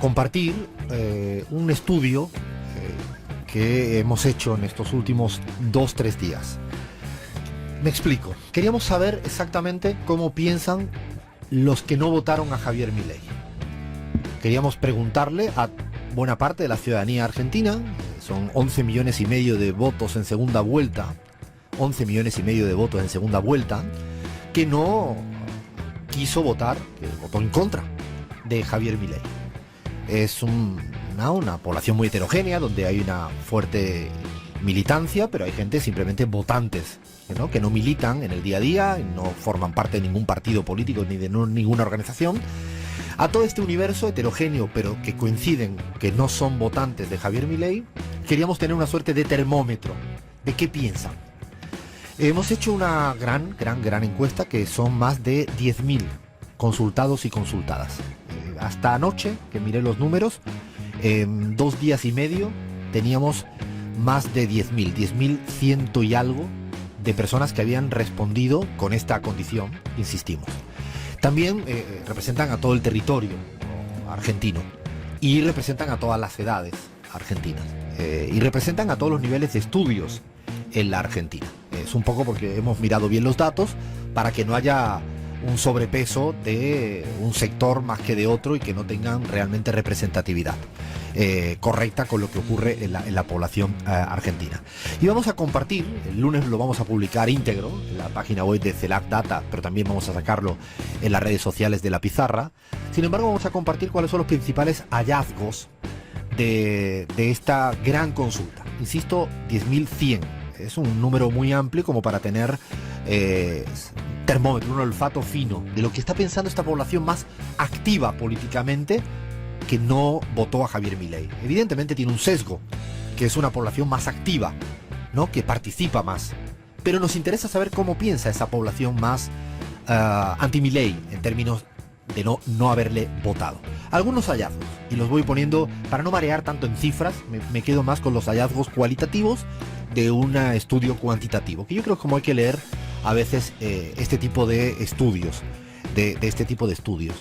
compartir un estudio que hemos hecho en estos últimos 2-3 días. Me explico. Queríamos saber exactamente cómo piensan los que no votaron a Javier Milei. Queríamos preguntarle a buena parte de la ciudadanía argentina, son 11 millones y medio de votos en segunda vuelta, 11 millones y medio de votos en segunda vuelta, que no quiso votar, que votó en contra de Javier Milei. Es una población muy heterogénea, donde hay una fuerte militancia, pero hay gente simplemente votantes, ¿no? Que no militan en el día a día, no forman parte de ningún partido político ni de ninguna organización. A todo este universo heterogéneo, pero que coinciden que no son votantes de Javier Milei, queríamos tener una suerte de termómetro de qué piensan. Hemos hecho una gran encuesta, que son más de 10.000 consultados y consultadas. Hasta anoche, que miré los números, en 2 días y medio teníamos más de 10.100 y algo de personas que habían respondido con esta condición, insistimos. También representan a todo el territorio argentino y representan a todas las edades argentinas y representan a todos los niveles de estudios en la Argentina. Es un poco porque hemos mirado bien los datos para que no haya un sobrepeso de un sector más que de otro y que no tengan realmente representatividad correcta con lo que ocurre en la población argentina. Y vamos a compartir, el lunes lo vamos a publicar íntegro en la página web de CELAC Data, pero también vamos a sacarlo en las redes sociales de La Pizarra. Sin embargo, vamos a compartir cuáles son los principales hallazgos de esta gran consulta. Insisto, 10.100. Es un número muy amplio como para tener termómetro, un olfato fino de lo que está pensando esta población más activa políticamente, que no votó a Javier Milei. Evidentemente tiene un sesgo, que es una población más activa, ¿no? Que participa más. Pero nos interesa saber cómo piensa esa población más anti-Milei, en términos de no haberle votado. Algunos hallazgos, y los voy poniendo para no marear tanto en cifras, me quedo más con los hallazgos cualitativos de un estudio cuantitativo, que yo creo que como hay que leer a veces este tipo de estudios, de este tipo de estudios.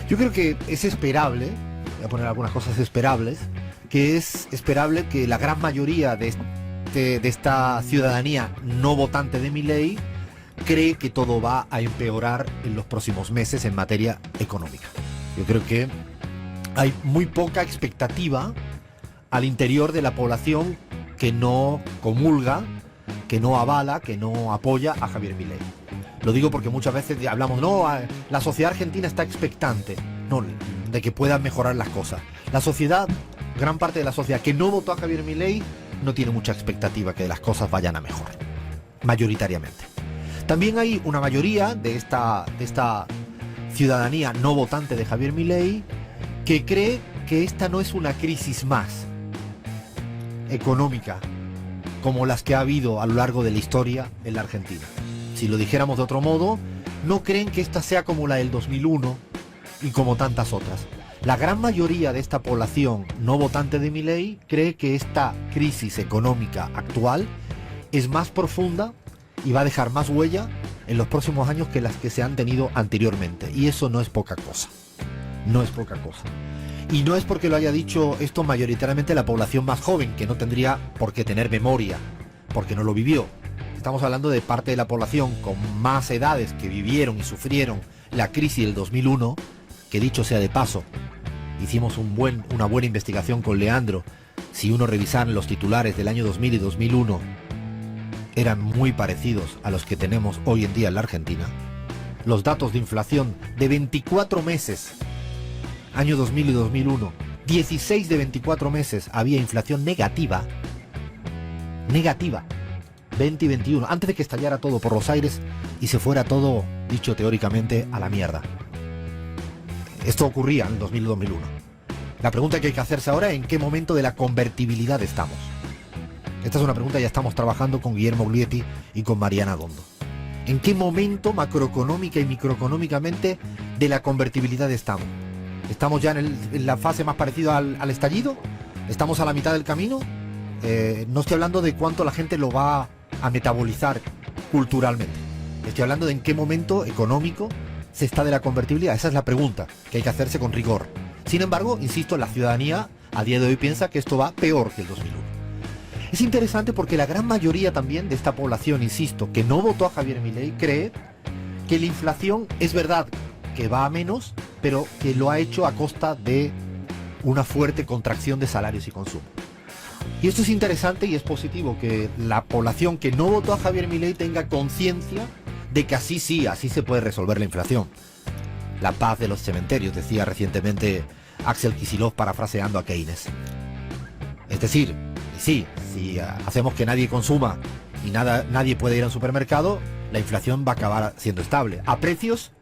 Yo creo que es esperable, voy a poner algunas cosas esperables, que es esperable que la gran mayoría de esta ciudadanía no votante de Milei cree que todo va a empeorar en los próximos meses en materia económica. Yo creo que hay muy poca expectativa al interior de la población que no comulga, que no avala, que no apoya a Javier Milei. Lo digo porque muchas veces hablamos, no, la sociedad argentina está expectante, no, de que puedan mejorar las cosas. La sociedad, gran parte de la sociedad que no votó a Javier Milei, no tiene mucha expectativa que las cosas vayan a mejor, mayoritariamente. También hay una mayoría de esta ciudadanía no votante de Javier Milei que cree que esta no es una crisis más económica como las que ha habido a lo largo de la historia en la Argentina. Si lo dijéramos de otro modo, no creen que esta sea como la del 2001 y como tantas otras. La gran mayoría de esta población no votante de Milei cree que esta crisis económica actual es más profunda y va a dejar más huella en los próximos años que las que se han tenido anteriormente. Y eso no es poca cosa. No es poca cosa. Y no es porque lo haya dicho esto mayoritariamente la población más joven, que no tendría por qué tener memoria, porque no lo vivió. Estamos hablando de parte de la población con más edades que vivieron y sufrieron la crisis del 2001, que dicho sea de paso, hicimos una buena investigación con Leandro. Si uno revisara los titulares del año 2000 y 2001, eran muy parecidos a los que tenemos hoy en día en la Argentina. Los datos de inflación de 24 meses, año 2000 y 2001, 16 de 24 meses había inflación negativa, 20 y 21, antes de que estallara todo por los aires y se fuera todo, dicho teóricamente, a la mierda. Esto ocurría en 2000 y 2001. La pregunta que hay que hacerse ahora es: ¿en qué momento de la convertibilidad estamos? Esta es una pregunta que ya estamos trabajando con Guillermo Glietti y con Mariana Gondo. ¿En qué momento macroeconómica y microeconómicamente de la convertibilidad estamos? ¿Estamos ya en la fase más parecida al estallido? ¿Estamos a la mitad del camino? No estoy hablando de cuánto la gente lo va a metabolizar culturalmente. Estoy hablando de en qué momento económico se está de la convertibilidad. Esa es la pregunta que hay que hacerse con rigor. Sin embargo, insisto, la ciudadanía a día de hoy piensa que esto va peor que el 2001. Es interesante porque la gran mayoría también de esta población, insisto, que no votó a Javier Milei, cree que la inflación es verdad que va a menos, pero que lo ha hecho a costa de una fuerte contracción de salarios y consumo. Y esto es interesante y es positivo, que la población que no votó a Javier Milei tenga conciencia de que así se puede resolver la inflación. La paz de los cementerios, decía recientemente Axel Kicillof parafraseando a Keynes. Es decir, sí, si hacemos que nadie consuma y nadie puede ir a un supermercado, la inflación va a acabar siendo estable, a precios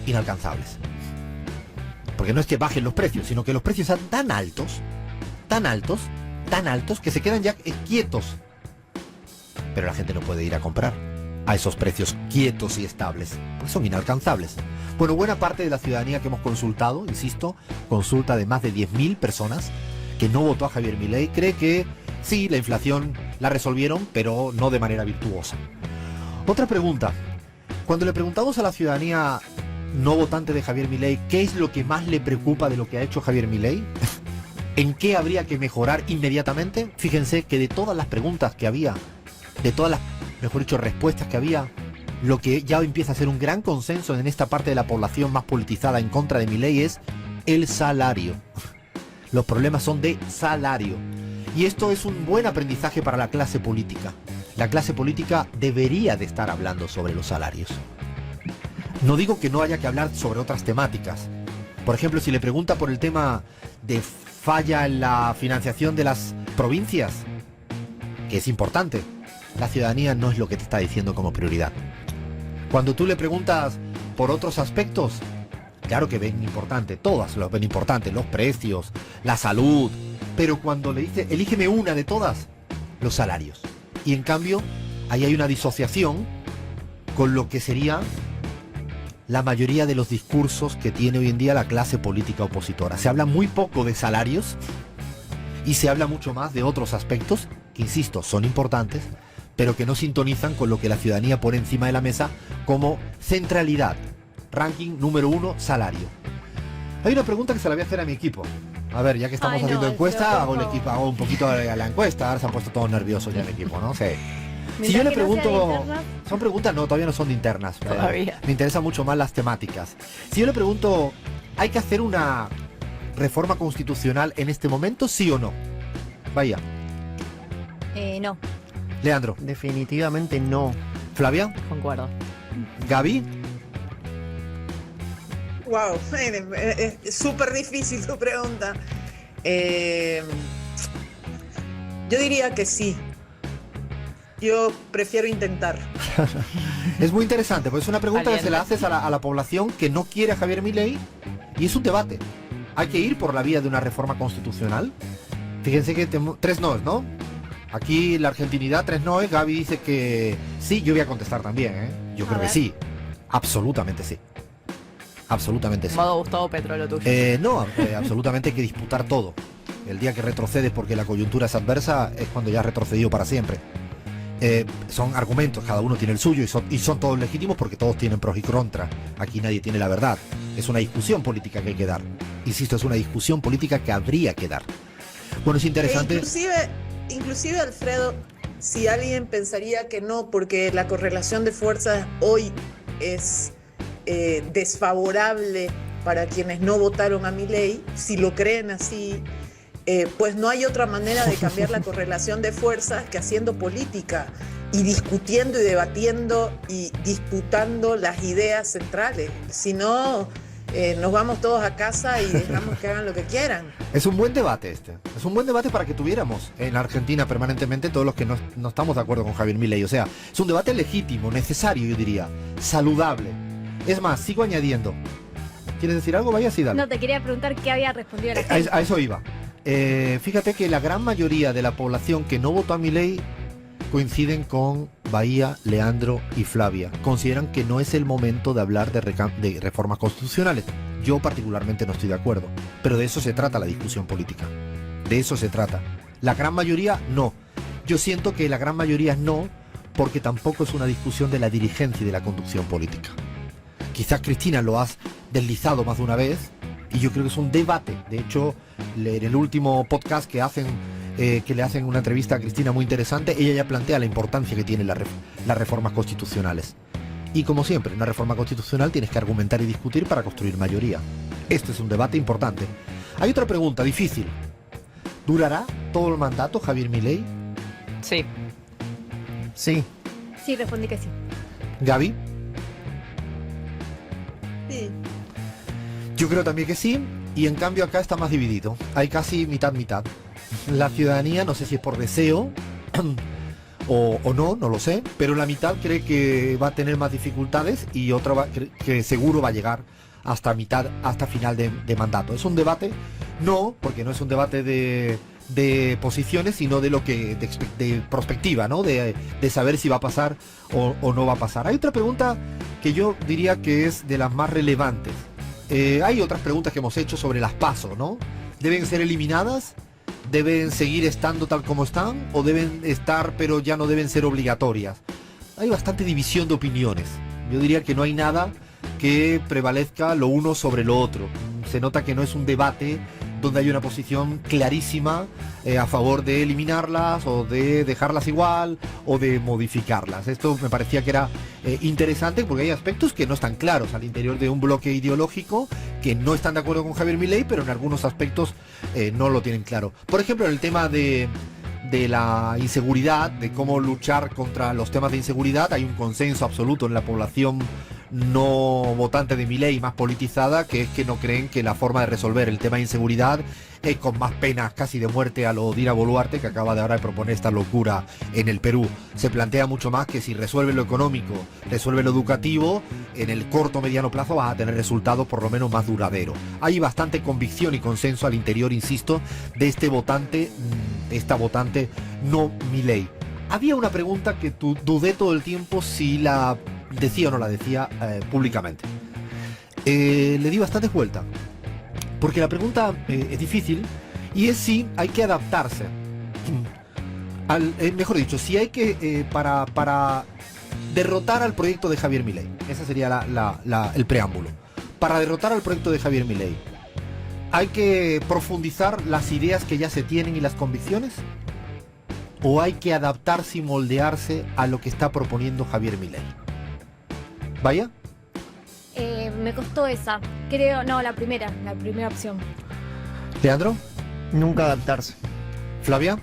inalcanzables. Porque no es que bajen los precios, sino que los precios están tan altos, que se quedan ya quietos. Pero la gente no puede ir a comprar a esos precios quietos y estables, porque son inalcanzables. Bueno, buena parte de la ciudadanía que hemos consultado, insisto, consulta de más de 10.000 personas que no votó a Javier Milei, cree que sí, la inflación la resolvieron, pero no de manera virtuosa. Otra pregunta. Cuando le preguntamos a la ciudadanía no votante de Javier Milei qué es lo que más le preocupa de lo que ha hecho Javier Milei, en qué habría que mejorar inmediatamente, fíjense que de todas las preguntas que había, de todas las, mejor dicho, respuestas que había, lo que ya empieza a ser un gran consenso en esta parte de la población más politizada en contra de Milei es el salario. Los problemas son de salario. Y esto es un buen aprendizaje para la clase política. La clase política debería de estar hablando sobre los salarios. No digo que no haya que hablar sobre otras temáticas. Por ejemplo, si le pregunta por el tema de falla en la financiación de las provincias, que es importante, la ciudadanía no es lo que te está diciendo como prioridad. Cuando tú le preguntas por otros aspectos, claro que ven importante, todas lo ven importante, los precios, la salud, pero cuando le dice, elígeme una de todas, los salarios. Y en cambio, ahí hay una disociación con lo que sería la mayoría de los discursos que tiene hoy en día la clase política opositora. Se habla muy poco de salarios y se habla mucho más de otros aspectos que, insisto, son importantes, pero que no sintonizan con lo que la ciudadanía pone encima de la mesa como centralidad. Ranking número 1, salario. Hay una pregunta que se la voy a hacer a mi equipo. A ver, ya que estamos haciendo encuesta, hago un poquito a la encuesta. Ahora se han puesto todos nerviosos ya el equipo, ¿no? Sí. Si yo le pregunto... Son preguntas, no, todavía no son de internas. Todavía. Me interesan mucho más las temáticas. Si yo le pregunto, ¿hay que hacer una reforma constitucional en este momento, sí o no? Vaya. No. Leandro. Definitivamente no. Flavia. Concuerdo. Gaby. Wow, es súper difícil tu pregunta. Yo diría que sí. Yo prefiero intentar. Es muy interesante, porque es una pregunta que se la haces a la población que no quiere a Javier Milei y es un debate. ¿Hay que ir por la vía de una reforma constitucional? Fíjense que 3 noes, ¿no? Aquí la argentinidad, 3 noes. Gaby dice que sí, yo voy a contestar también, ¿eh? Yo creo que sí. Absolutamente sí. Absolutamente sí. Modo Gustavo Petro, lo tuyo. No, absolutamente hay que disputar todo. El día que retrocedes porque la coyuntura es adversa es cuando ya has retrocedido para siempre. Son argumentos, cada uno tiene el suyo y son todos legítimos porque todos tienen pros y contras. Aquí nadie tiene la verdad. Es una discusión política que hay que dar. Insisto, es una discusión política que habría que dar. Bueno, es interesante. Inclusive, Alfredo, si alguien pensaría que no, porque la correlación de fuerzas hoy es desfavorable para quienes no votaron a Milei, si lo creen así, pues no hay otra manera de cambiar la correlación de fuerzas que haciendo política y discutiendo y debatiendo y disputando las ideas centrales. Si no, nos vamos todos a casa y dejamos que hagan lo que quieran. Es un buen debate este. Es un buen debate para que tuviéramos en la Argentina permanentemente todos los que no estamos de acuerdo con Javier Milei. O sea, es un debate legítimo, necesario, yo diría, saludable. Es más, sigo añadiendo. ¿Quieres decir algo? Vaya, sí, dale. No, te quería preguntar qué había respondido la gente. A eso iba. Fíjate que la gran mayoría de la población que no votó a Milei coinciden con Bahía, Leandro y Flavia. Consideran que no es el momento de hablar de reformas constitucionales. Yo particularmente no estoy de acuerdo. Pero de eso se trata la discusión política. De eso se trata. La gran mayoría no. Yo siento que la gran mayoría no, porque tampoco es una discusión de la dirigencia y de la conducción política. Quizás, Cristina, lo has deslizado más de una vez y yo creo que es un debate. De hecho, en el último podcast que le hacen una entrevista a Cristina muy interesante, ella ya plantea la importancia que tienen las reformas constitucionales. Y como siempre, en una reforma constitucional tienes que argumentar y discutir para construir mayoría. Este es un debate importante. Hay otra pregunta difícil. ¿Durará todo el mandato Javier Milei? Sí. Sí. Sí, respondí que sí. Gaby. Sí. Yo creo también que sí, y en cambio acá está más dividido. Hay casi mitad-mitad. La ciudadanía, no sé si es por deseo o no lo sé, pero la mitad cree que va a tener más dificultades y otra que seguro va a llegar hasta final de mandato. ¿Es un debate? No, porque no es un debate de posiciones, sino de perspectiva, ¿no? De saber si va a pasar o no va a pasar. Hay otra pregunta que yo diría que es de las más relevantes. Hay otras preguntas que hemos hecho sobre las PASO, ¿no? ¿Deben ser eliminadas? ¿Deben seguir estando tal como están? ¿O deben estar pero ya no deben ser obligatorias? Hay bastante división de opiniones. Yo diría que no hay nada que prevalezca lo uno sobre lo otro. Se nota que no es un debate donde hay una posición clarísima a favor de eliminarlas o de dejarlas igual o de modificarlas. Esto me parecía que era interesante porque hay aspectos que no están claros al interior de un bloque ideológico que no están de acuerdo con Javier Milei, pero en algunos aspectos no lo tienen claro. Por ejemplo, en el tema de la inseguridad, de cómo luchar contra los temas de inseguridad, hay un consenso absoluto en la población no votante de Milei, más politizada, que es que no creen que la forma de resolver el tema de inseguridad es con más penas casi de muerte a lo Dina Boluarte, que acaba de ahora de proponer esta locura en el Perú. Se plantea mucho más que si resuelve lo económico, resuelve lo educativo, en el corto o mediano plazo vas a tener resultados por lo menos más duraderos. Hay bastante convicción y consenso al interior, insisto, de esta votante no Milei. Había una pregunta que dudé todo el tiempo si la decía o no la decía públicamente. Le di bastantes vueltas, porque la pregunta es difícil y es si hay que adaptarse mejor dicho, si hay que para derrotar al proyecto de Javier Milei. Ese sería el preámbulo. Para derrotar al proyecto de Javier Milei, ¿hay que profundizar las ideas que ya se tienen y las convicciones? ¿O hay que adaptarse y moldearse a lo que está proponiendo Javier Milei? ¿Vaya? Me costó esa. Creo, no, la primera opción. ¿Leandro? Nunca adaptarse. ¿Flavia?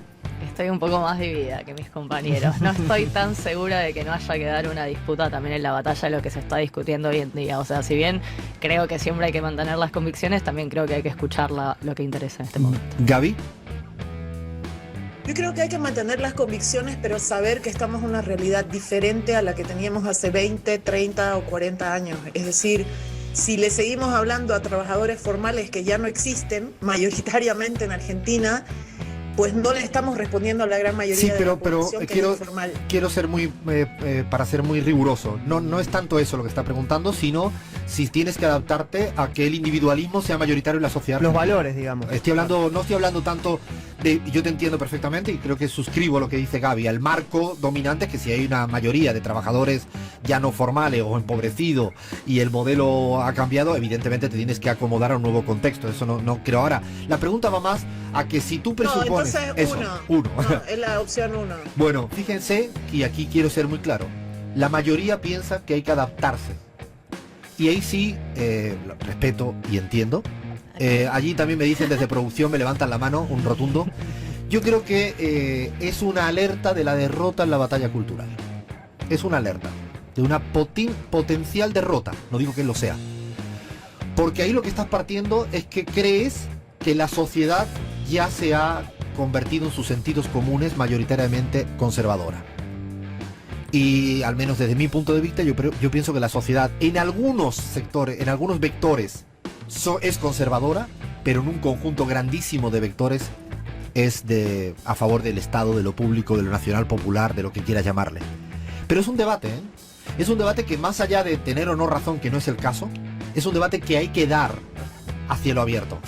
Estoy un poco más dividida que mis compañeros. No estoy tan segura de que no haya que dar una disputa también en la batalla de lo que se está discutiendo hoy en día. O sea, si bien creo que siempre hay que mantener las convicciones, también creo que hay que escuchar lo que interesa en este momento. ¿Gaby? Yo creo que hay que mantener las convicciones, pero saber que estamos en una realidad diferente a la que teníamos hace 20, 30 o 40 años. Es decir, si le seguimos hablando a trabajadores formales que ya no existen, mayoritariamente en Argentina, pues no le estamos respondiendo a la gran mayoría de la población que es informal. Quiero ser para ser muy riguroso. No es tanto eso lo que está preguntando, sino si tienes que adaptarte a que el individualismo sea mayoritario en la sociedad. Los valores, digamos. No estoy hablando tanto de, yo te entiendo perfectamente y creo que suscribo lo que dice Gaby. El marco dominante es que si hay una mayoría de trabajadores ya no formales o empobrecidos y el modelo ha cambiado, evidentemente te tienes que acomodar a un nuevo contexto. Eso no creo. Ahora, la pregunta va más a que si tú presupones... Uno. No, es la opción 1. Bueno, fíjense, y aquí quiero ser muy claro, la mayoría piensa que hay que adaptarse. Y ahí sí, lo respeto y entiendo. Allí también me dicen desde producción, me levantan la mano, un rotundo. Yo creo que es una alerta de la derrota en la batalla cultural. Es una alerta de una potencial derrota, no digo que lo sea. Porque ahí lo que estás partiendo es que crees que la sociedad ya se ha convertido en sus sentidos comunes mayoritariamente conservadora. Y al menos desde mi punto de vista yo pienso que la sociedad en algunos sectores, en algunos vectores es conservadora, pero en un conjunto grandísimo de vectores es a favor del Estado, de lo público, de lo nacional popular, de lo que quieras llamarle. Pero es un debate, ¿eh? Es un debate que más allá de tener o no razón, que no es el caso, es un debate que hay que dar a cielo abierto.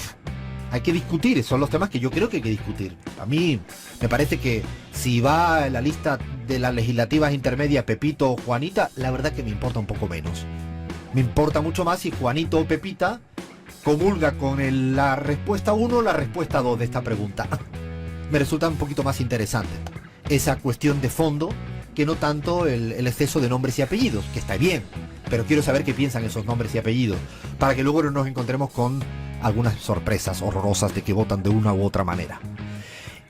Hay que discutir, son los temas que yo creo que hay que discutir. A mí me parece que si va en la lista de las legislativas intermedias Pepito o Juanita, la verdad que me importa un poco menos. Me importa mucho más si Juanito o Pepita comulga con la respuesta 1 o la respuesta 2 de esta pregunta. Me resulta un poquito más interesante esa cuestión de fondo que no tanto el exceso de nombres y apellidos, que está bien, pero quiero saber qué piensan esos nombres y apellidos, para que luego no nos encontremos con algunas sorpresas horrorosas de que votan de una u otra manera.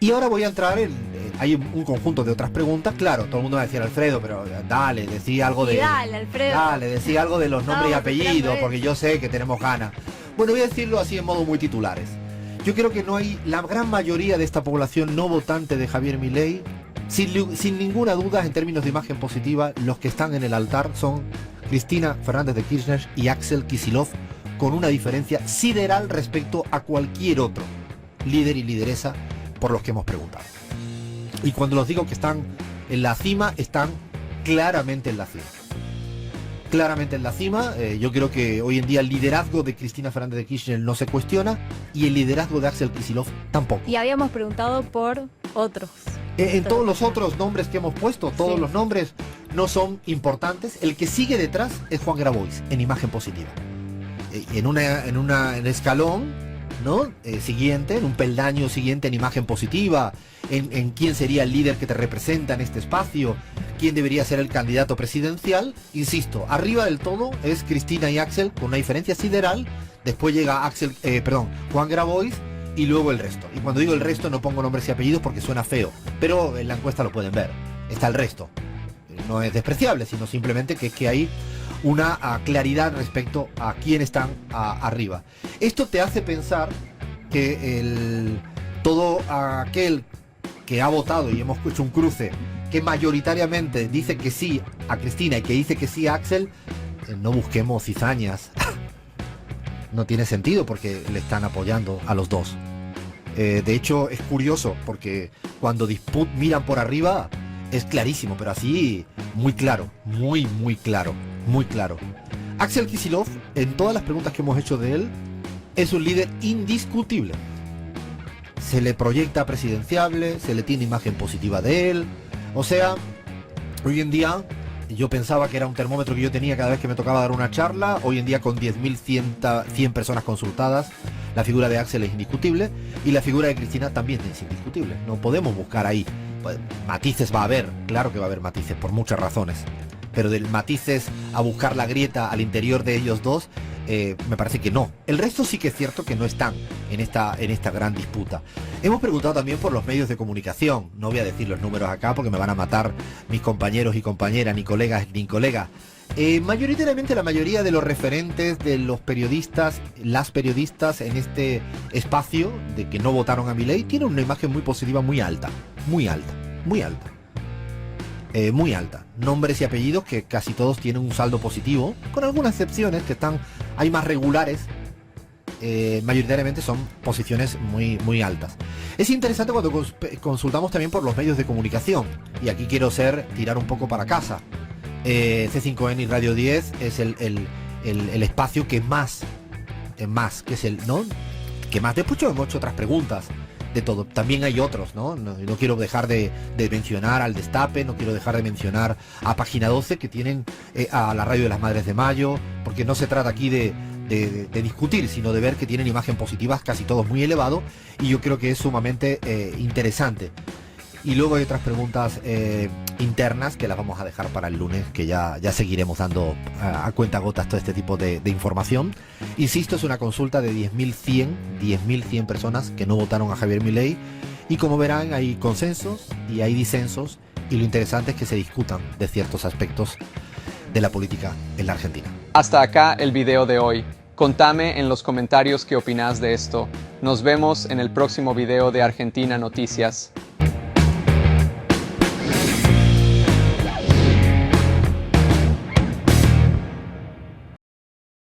Y ahora voy a entrar hay un conjunto de otras preguntas. Claro, todo el mundo va a decir, Alfredo, pero dale, decía algo de... Dale, Alfredo. Dale, decía algo de los nombres y Estamos apellidos, esperando porque yo sé que tenemos ganas. Bueno, voy a decirlo así en modo muy titulares. Yo creo que no hay... La gran mayoría de esta población no votante de Javier Milei, sin ninguna duda, en términos de imagen positiva, los que están en el altar son Cristina Fernández de Kirchner y Axel Kicillof, con una diferencia sideral respecto a cualquier otro líder y lideresa por los que hemos preguntado. Y cuando los digo que están en la cima, están claramente en la cima. Claramente en la cima. Yo creo que hoy en día el liderazgo de Cristina Fernández de Kirchner no se cuestiona y el liderazgo de Axel Kicillof tampoco. Y habíamos preguntado por otros. En todos los otros nombres que hemos puesto, todos Sí. los nombres no son importantes. El que sigue detrás es Juan Grabois, en imagen positiva. En un escalón, ¿no? Siguiente, en un peldaño siguiente en imagen positiva, en quién sería el líder que te representa en este espacio, quién debería ser el candidato presidencial. Insisto, arriba del todo es Cristina y Axel con una diferencia sideral. Después llega Juan Grabois y luego el resto. Y cuando digo el resto no pongo nombres y apellidos porque suena feo, pero en la encuesta lo pueden ver. Está el resto. No es despreciable, sino simplemente que hay una claridad respecto a quién están arriba. Esto te hace pensar que todo aquel que ha votado, y hemos hecho un cruce, que mayoritariamente dice que sí a Cristina y que dice que sí a Axel, no busquemos cizañas. No tiene sentido porque le están apoyando a los dos. De hecho, es curioso porque cuando miran por arriba es clarísimo, pero así muy claro, muy claro. Muy claro. Axel Kicillof, en todas las preguntas que hemos hecho de él, es un líder indiscutible. Se le proyecta presidenciable, se le tiene imagen positiva de él. O sea, hoy en día, yo pensaba que era un termómetro que yo tenía cada vez que me tocaba dar una charla. Hoy en día, con 10.100 personas consultadas, la figura de Axel es indiscutible y la figura de Cristina también es indiscutible. No podemos buscar ahí. Pues, matices va a haber, claro que va a haber matices, por muchas razones. Pero del matices a buscar la grieta al interior de ellos dos, me parece que no. El resto sí que es cierto que no están en esta gran disputa. Hemos preguntado también por los medios de comunicación. No voy a decir los números acá porque me van a matar mis compañeros y compañeras, ni colegas ni colegas. Mayoritariamente la mayoría de los referentes de los periodistas, las periodistas en este espacio de que no votaron a Milei, tienen una imagen muy positiva, muy alta. Muy alta. Nombres y apellidos que casi todos tienen un saldo positivo, con algunas excepciones que hay más regulares. Mayoritariamente son posiciones muy altas. Es interesante cuando consultamos también por los medios de comunicación, y aquí quiero tirar un poco para casa. C5N y Radio 10 es el espacio que más, que es que más. Después hemos hecho otras preguntas de todo. También hay otros, ¿no? No quiero dejar de mencionar al Destape, no quiero dejar de mencionar a Página 12, que tienen a la Radio de las Madres de Mayo, porque no se trata aquí de discutir, sino de ver que tienen imagen positivas casi todos muy elevado, y yo creo que es sumamente interesante. Y luego hay otras preguntas internas que las vamos a dejar para el lunes, que ya seguiremos dando a cuentagotas todo este tipo de información. Insisto, es una consulta de 10.100 personas que no votaron a Javier Milei, y como verán hay consensos y hay disensos, y lo interesante es que se discutan de ciertos aspectos de la política en la Argentina. Hasta acá el video de hoy. Contame en los comentarios qué opinás de esto. Nos vemos en el próximo video de Argentina Noticias.